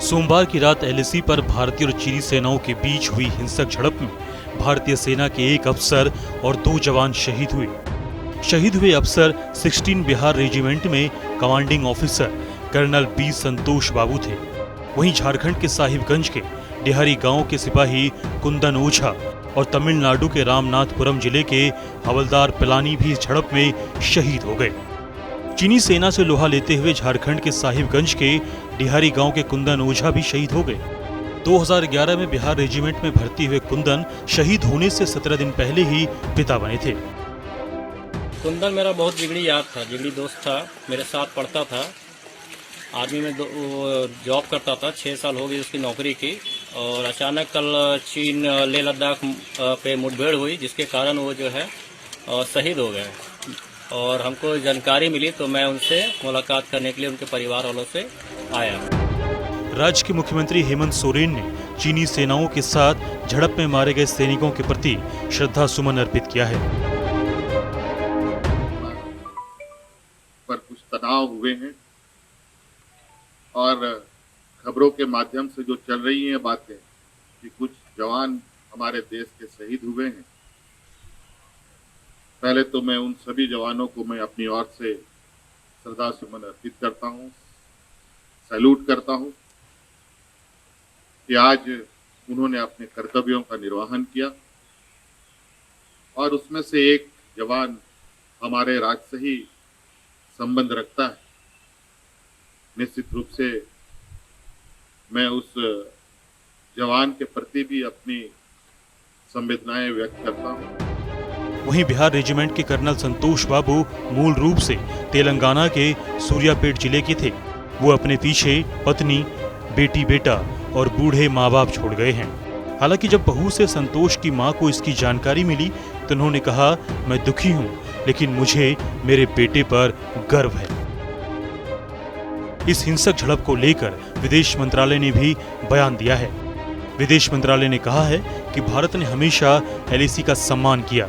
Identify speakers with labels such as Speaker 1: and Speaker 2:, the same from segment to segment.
Speaker 1: सोमवार की रात एलएसी पर भारतीय और चीनी सेनाओं के बीच हुई हिंसक झड़प में भारतीय सेना के एक अफसर और 2 जवान शहीद हुए। शहीद हुए अफसर 16 बिहार रेजिमेंट में कमांडिंग ऑफिसर कर्नल बी संतोष बाबू थे। वहीं झारखंड के साहिबगंज के डेहरी गांव के सिपाही कुंदन ओझा और तमिलनाडु के रामनाथपुरम जिले के हवलदार पिलानी भी इस झड़प में शहीद हो गए। चीनी सेना से लोहा लेते हुए झारखंड के साहिबगंज के डेहरी गांव के कुंदन ओझा भी शहीद हो गए। 2011 में बिहार रेजिमेंट में भर्ती हुए कुंदन शहीद होने से 17 दिन पहले ही पिता बने थे।
Speaker 2: कुंदन मेरा बहुत जिगरी यार था, जिगरी दोस्त था, मेरे साथ पढ़ता था। आर्मी में जॉब करता था, 6 साल हो गई उसकी नौकरी की। और अचानक कल चीन लेह लद्दाख पे मुठभेड़ हुई, जिसके कारण वो जो है शहीद हो गए। और हमको जानकारी मिली तो मैं उनसे मुलाकात करने के लिए उनके परिवार वालों से आया।
Speaker 1: राज्य के मुख्यमंत्री हेमंत सोरेन ने चीनी सेनाओं के साथ झड़प में मारे गए सैनिकों के प्रति श्रद्धा सुमन अर्पित किया है।
Speaker 3: पर कुछ तनाव हुए हैं और खबरों के माध्यम से जो चल रही हैं बातें कि कुछ जवान हमारे देश के शहीद हुए हैं। पहले तो मैं उन सभी जवानों को मैं अपनी ओर से श्रद्धा सुमन अर्पित करता हूँ, सैल्यूट करता हूँ कि आज उन्होंने अपने कर्तव्यों का निर्वहन किया। और उसमें से एक जवान हमारे राज्य से ही संबंध रखता है। निश्चित रूप से मैं उस जवान के प्रति भी अपनी संवेदनाएं व्यक्त करता हूँ।
Speaker 1: वहीं बिहार रेजिमेंट के कर्नल संतोष बाबू मूल रूप से तेलंगाना के सूर्यापेट जिले के थे। वो अपने पीछे पत्नी, बेटी बेटा और बूढ़े माँ बाप छोड़ गए हैं। हालांकि जब बहू से संतोष की मां को इसकी जानकारी मिली तो उन्होंने कहा, मैं दुखी हूं, लेकिन मुझे मेरे बेटे पर गर्व है। इस हिंसक झड़प को लेकर विदेश मंत्रालय ने भी बयान दिया है। विदेश मंत्रालय ने कहा है कि भारत ने हमेशा एलएसी का सम्मान किया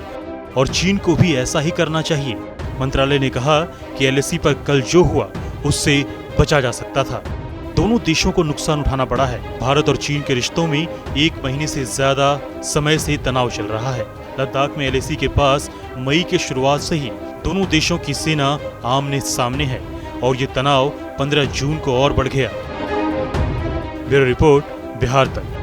Speaker 1: और चीन को भी ऐसा ही करना चाहिए। मंत्रालय ने कहा कि एलएसी पर कल जो हुआ उससे बचा जा सकता था। दोनों देशों को नुकसान उठाना पड़ा है। भारत और चीन के रिश्तों में 1 महीने से ज्यादा समय से तनाव चल रहा है। लद्दाख में एलएसी के पास मई के शुरुआत से ही दोनों देशों की सेना आमने सामने है और ये तनाव 15 जून को और बढ़ गया। ब्यूरो रिपोर्ट, बिहार तक।